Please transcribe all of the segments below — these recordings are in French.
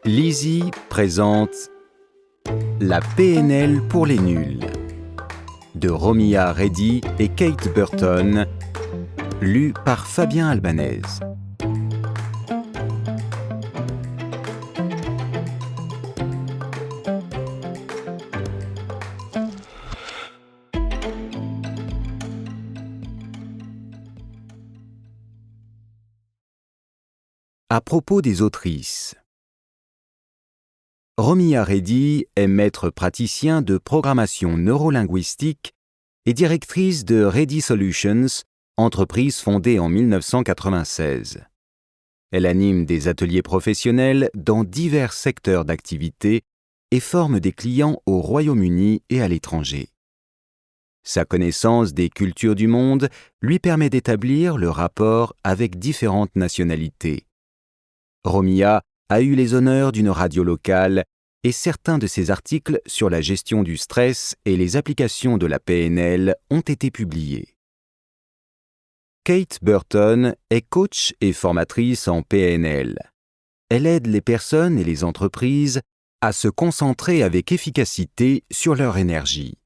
Lizzie présente La PNL pour les nuls de Romia Reddy et Kate Burton, lu par Fabien Albanese. À propos des autrices. Romia Reddy est maître praticien de programmation neurolinguistique et directrice de Reddy Solutions, entreprise fondée en 1996. Elle anime des ateliers professionnels dans divers secteurs d'activité et forme des clients au Royaume-Uni et à l'étranger. Sa connaissance des cultures du monde lui permet d'établir le rapport avec différentes nationalités. Romia a eu les honneurs d'une radio locale et certains de ses articles sur la gestion du stress et les applications de la PNL ont été publiés. Kate Burton est coach et formatrice en PNL. Elle aide les personnes et les entreprises à se concentrer avec efficacité sur leur énergie.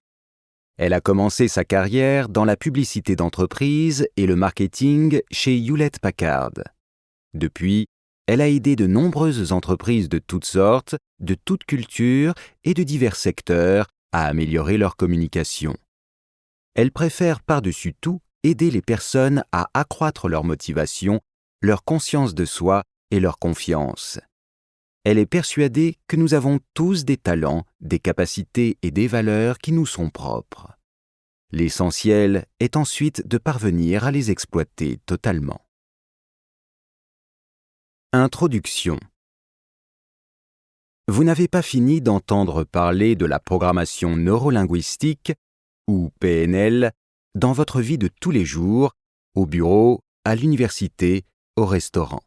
Elle a commencé sa carrière dans la publicité d'entreprise et le marketing chez Hewlett-Packard. Depuis, elle a aidé de nombreuses entreprises de toutes sortes, de toutes cultures et de divers secteurs à améliorer leur communication. Elle préfère par-dessus tout aider les personnes à accroître leur motivation, leur conscience de soi et leur confiance. Elle est persuadée que nous avons tous des talents, des capacités et des valeurs qui nous sont propres. L'essentiel est ensuite de parvenir à les exploiter totalement. Introduction. Vous n'avez pas fini d'entendre parler de la programmation neurolinguistique, ou PNL, dans votre vie de tous les jours, au bureau, à l'université, au restaurant.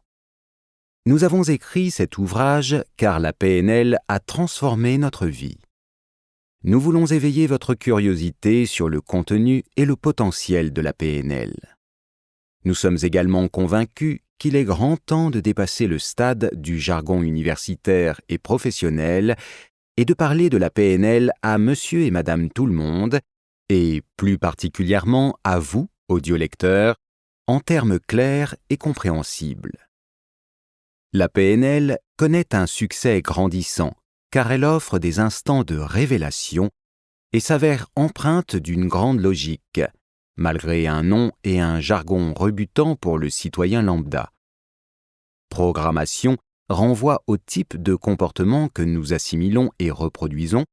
Nous avons écrit cet ouvrage car la PNL a transformé notre vie. Nous voulons éveiller votre curiosité sur le contenu et le potentiel de la PNL. Nous sommes également convaincus qu'il est grand temps de dépasser le stade du jargon universitaire et professionnel et de parler de la PNL à monsieur et madame tout le monde, et plus particulièrement à vous, audiolecteurs, en termes clairs et compréhensibles. La PNL connaît un succès grandissant car elle offre des instants de révélation et s'avère empreinte d'une grande logique, malgré un nom et un jargon rebutant pour le citoyen lambda. Programmation renvoie au type de comportement que nous assimilons et reproduisons.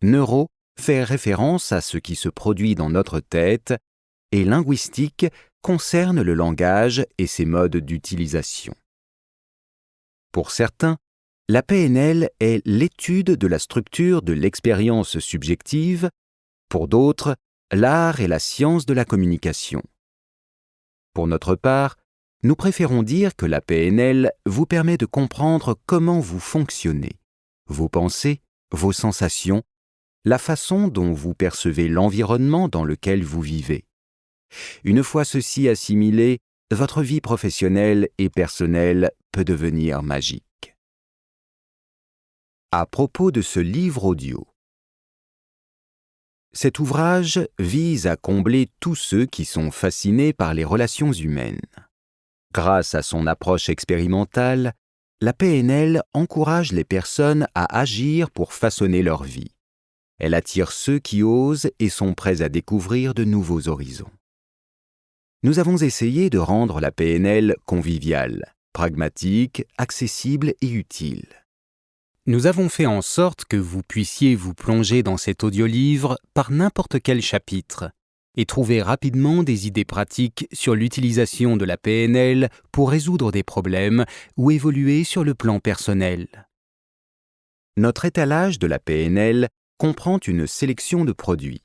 Neuro fait référence à ce qui se produit dans notre tête. Et linguistique concerne le langage et ses modes d'utilisation. Pour certains, la PNL est l'étude de la structure de l'expérience subjective. Pour d'autres, l'art et la science de la communication. Pour notre part, nous préférons dire que la PNL vous permet de comprendre comment vous fonctionnez, vos pensées, vos sensations, la façon dont vous percevez l'environnement dans lequel vous vivez. Une fois ceci assimilé, votre vie professionnelle et personnelle peut devenir magique. À propos de ce livre audio. Cet ouvrage vise à combler tous ceux qui sont fascinés par les relations humaines. Grâce à son approche expérimentale, la PNL encourage les personnes à agir pour façonner leur vie. Elle attire ceux qui osent et sont prêts à découvrir de nouveaux horizons. Nous avons essayé de rendre la PNL conviviale, pragmatique, accessible et utile. Nous avons fait en sorte que vous puissiez vous plonger dans cet audiolivre par n'importe quel chapitre et trouver rapidement des idées pratiques sur l'utilisation de la PNL pour résoudre des problèmes ou évoluer sur le plan personnel. Notre étalage de la PNL comprend une sélection de produits.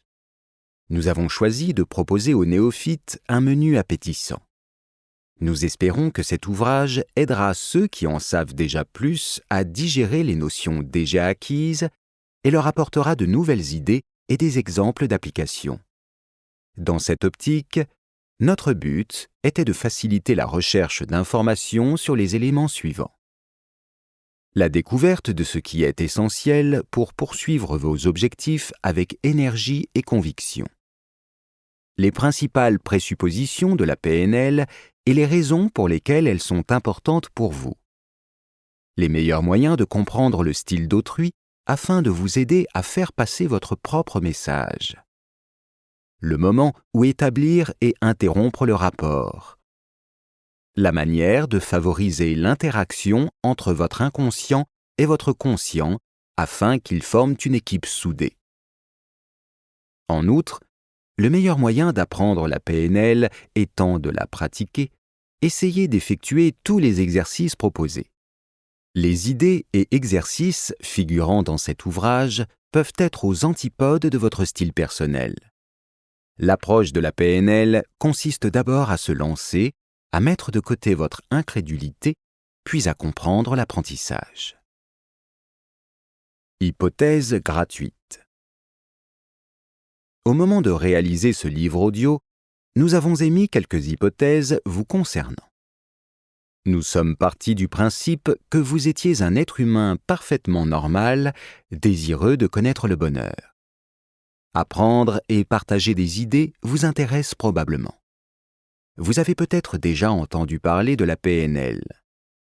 Nous avons choisi de proposer aux néophytes un menu appétissant. Nous espérons que cet ouvrage aidera ceux qui en savent déjà plus à digérer les notions déjà acquises et leur apportera de nouvelles idées et des exemples d'application. Dans cette optique, notre but était de faciliter la recherche d'informations sur les éléments suivants. La découverte de ce qui est essentiel pour poursuivre vos objectifs avec énergie et conviction. Les principales présuppositions de la PNL et les raisons pour lesquelles elles sont importantes pour vous. Les meilleurs moyens de comprendre le style d'autrui afin de vous aider à faire passer votre propre message. Le moment où établir et interrompre le rapport. La manière de favoriser l'interaction entre votre inconscient et votre conscient afin qu'ils forment une équipe soudée. En outre, le meilleur moyen d'apprendre la PNL étant de la pratiquer, essayez d'effectuer tous les exercices proposés. Les idées et exercices figurant dans cet ouvrage peuvent être aux antipodes de votre style personnel. L'approche de la PNL consiste d'abord à se lancer, à mettre de côté votre incrédulité, puis à comprendre l'apprentissage. Hypothèse gratuite. Au moment de réaliser ce livre audio, nous avons émis quelques hypothèses vous concernant. Nous sommes partis du principe que vous étiez un être humain parfaitement normal, désireux de connaître le bonheur. Apprendre et partager des idées vous intéresse probablement. Vous avez peut-être déjà entendu parler de la PNL.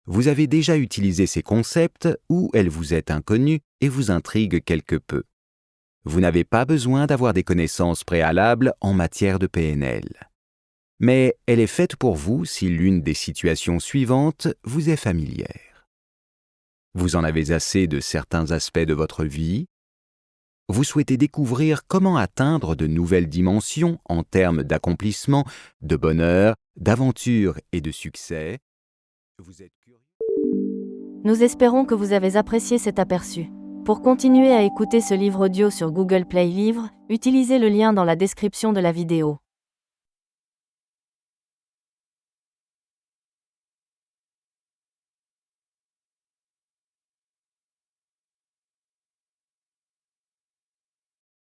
Vous avez déjà utilisé ces concepts ou elle vous est inconnue et vous intrigue quelque peu. Vous n'avez pas besoin d'avoir des connaissances préalables en matière de PNL. Mais elle est faite pour vous si l'une des situations suivantes vous est familière. Vous en avez assez de certains aspects de votre vie. Vous souhaitez découvrir comment atteindre de nouvelles dimensions en termes d'accomplissement, de bonheur, d'aventure et de succès. Vous êtes curieux. Nous espérons que vous avez apprécié cet aperçu. Pour continuer à écouter ce livre audio sur Google Play Livres, utilisez le lien dans la description de la vidéo.